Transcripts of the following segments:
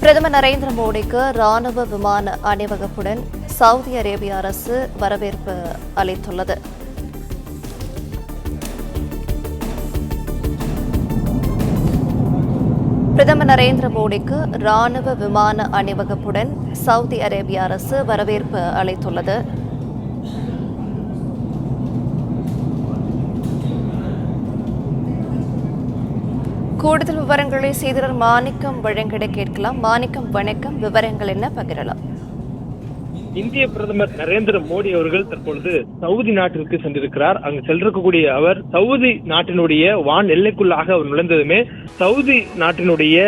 பிரதமர் நரேந்திர மோடிக்கு ராணுவ விமான அணிவகுப்புடன் சவுதி அரேபிய அரசு வரவேற்பு அளித்துள்ளது. பிரதமர் நரேந்திர மோடிக்கு ராணுவ விமான அணிவகுப்புடன் சவுதி அரேபிய அரசு வரவேற்பு அளித்துள்ளது. கூடுதல் விவரங்களை செய்தியாளர் மாணிக்கம் வழங்கிட கேட்கலாம். மாணிக்கம், வணக்கம். விவரங்கள் என்ன, பகிரலாம்? இந்திய பிரதமர் நரேந்திர மோடி அவர்கள் தற்பொழுது சவுதி நாட்டிற்கு சென்றிருக்கிறார். அங்கு சென்றிருக்கக்கூடிய அவர் சவுதி நாட்டினுடைய வான் எல்லைக்குள்ளாக அவர் நுழைந்ததுமே சவுதி நாட்டினுடைய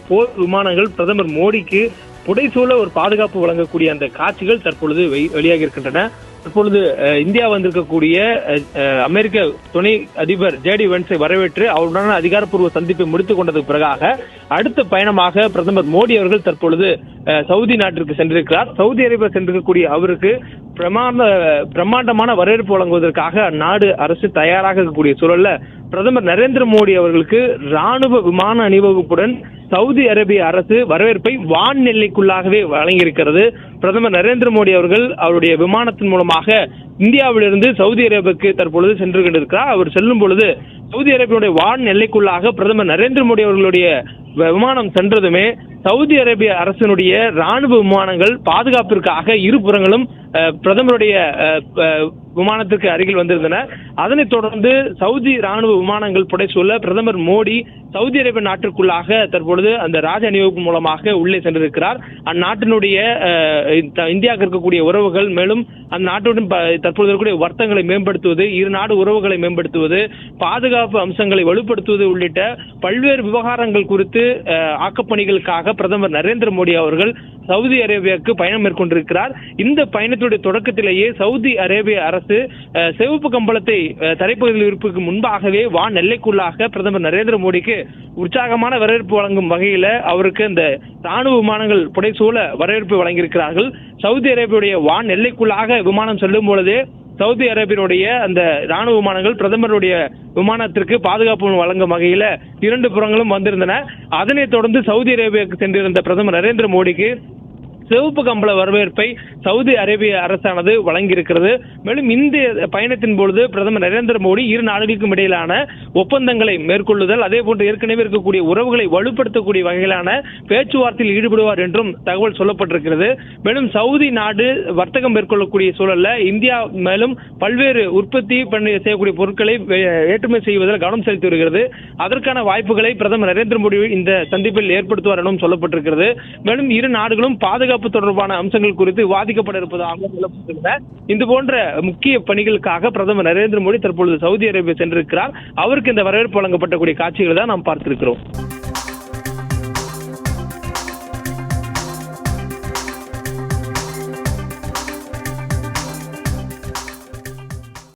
போர் விமானங்கள் பிரதமர் மோடிக்கு புடைசூழ ஒரு பாதுகாப்பு வழங்கக்கூடிய அந்த காட்சிகள் தற்பொழுது வெளியாகி இருக்கின்றன. தற்பொழுது இந்தியா வந்திருக்கக்கூடிய அமெரிக்க துணை அதிபர் ஜேடி வென்ஸை வரவேற்று அவருடனான அதிகாரப்பூர்வ சந்திப்பை முடித்துக் கொண்டதுக்கு பிறகாக அடுத்த பயணமாக பிரதமர் மோடி அவர்கள் தற்பொழுது சவுதி நாட்டிற்கு சென்றிருக்கிறார். சவுதி அரேபியா சென்றிருக்கக்கூடிய அவருக்கு பிரம்மாண்டமான வரவேற்பு வழங்குவதற்காக அந்நாடு அரசு தயாராக இருக்கக்கூடிய சூழல்ல பிரதமர் நரேந்திர மோடி அவர்களுக்கு ராணுவ விமான அணிவகுப்புடன் சவுதி அரேபிய அரசு வரவேற்பை வான் எல்லைக்குள்ளாகவே வழங்கியிருக்கிறது. பிரதமர் நரேந்திர மோடி அவர்கள் அவருடைய விமானத்தின் மூலமாக இந்தியாவிலிருந்து சவுதி அரேபியாவுக்கு தற்பொழுது சென்று கொண்டிருக்கிறார். அவர் செல்லும் பொழுது சவுதி அரேபியாவுடைய வான் எல்லைக்குள்ளாக பிரதமர் நரேந்திர மோடி அவர்களுடைய விமானம் சென்றதுமே சவுதி அரேபிய அரசினுடைய ராணுவ விமானங்கள் பாதுகாப்பிற்காக இருபுறங்களும் பிரதமருடைய விமானத்திற்கு அருகில் வந்திருந்தன. அதனைத் தொடர்ந்து சவுதி ராணுவ விமானங்கள் புடைசூழ பிரதமர் மோடி சவுதி அரேபிய நாட்டிற்குள்ளாக தற்பொழுது அந்த ராஜ அணிவகுப்பு மூலமாக உள்ளே சென்றிருக்கிறார். அந்நாட்டினுடைய இந்தியாவுக்கு இருக்கக்கூடிய உறவுகள், மேலும் அந்த நாட்டுடன் தற்பொழுது இருக்கக்கூடிய வர்த்தகங்களை மேம்படுத்துவது, இரு நாடு உறவுகளை மேம்படுத்துவது, பாதுகாப்பு அம்சங்களை வலுப்படுத்துவது உள்ளிட்ட பல்வேறு விவகாரங்கள் குறித்து ஆக்கப்பணிகளுக்காக பிரதமர் நரேந்திர மோடி அவர்கள் சவுதி அரேபியாவுக்கு பயணம் மேற்கொண்டிருக்கிறார். இந்த பயணத்துடைய தொடக்கத்திலேயே சவுதி அரேபிய அரசு சிவப்பு கம்பளத்தை தரைப்பகுதியில் இருப்பதற்கு முன்பாகவே வான் எல்லைக்குள்ளாக பிரதமர் நரேந்திர மோடிக்கு உற்சாகமான வரவேற்பு வழங்கும் வகையில அவருக்கு இந்த ராணுவ விமானங்கள் புடைசூழ வரவேற்பு வழங்கியிருக்கிறார்கள். சவுதி அரேபியாவுடைய வான் எல்லைக்குள்ளாக விமானம் செல்லும் பொழுதே சவுதி அரேபியனுடைய அந்த ராணுவ விமானங்கள் பிரதமருடைய விமானத்திற்கு பாதுகாப்பு வழங்கும் வகையில இரண்டு புறங்களும் வந்திருந்தன. அதனைத் தொடர்ந்து சவுதி அரேபியாவுக்கு சென்றிருந்த பிரதமர் நரேந்திர மோடிக்கு சிவப்பு கம்பள வரவேற்பை சவுதி அரேபிய அரசானது வழங்கியிருக்கிறது. மேலும் இந்த பயணத்தின் பொழுது பிரதமர் நரேந்திர மோடி இரு நாடுகளுக்கும் இடையிலான ஒப்பந்தங்களை மேற்கொள்ளுதல், அதே போன்று ஏற்கனவே இருக்கக்கூடிய உறவுகளை வலுப்படுத்தக்கூடிய வகையிலான பேச்சுவார்த்தையில் ஈடுபடுவார் என்றும் தகவல் சொல்லப்பட்டிருக்கிறது. மேலும் சவுதி நாடு வர்த்தகம் மேற்கொள்ளக்கூடிய சூழல்ல இந்தியா மேலும் பல்வேறு உற்பத்தி செய்யக்கூடிய பொருட்களை ஏற்றுமதி செய்வதில் கவனம் செலுத்தி வருகிறது. அதற்கான வாய்ப்புகளை பிரதமர் நரேந்திர மோடி இந்த சந்திப்பில் ஏற்படுத்துவார் எனவும் சொல்லப்பட்டிருக்கிறது. மேலும் இரு நாடுகளும் பாதுகாப்பு தொடர்பான அம்சங்கள் குறித்து விவாதிக்கப்பட இருப்பதாக சொல்லப்பட்டிருக்கின்றன. இது போன்ற முக்கிய பணிகளுக்காக பிரதமர் நரேந்திர மோடி தற்பொழுது சவுதி அரேபியா சென்றிருக்கிறார். அவருக்கு இந்த வரவேற்பு வழங்கப்படக்கூடிய காட்சிகளை தான் நாம் பார்த்திருக்கிறோம்.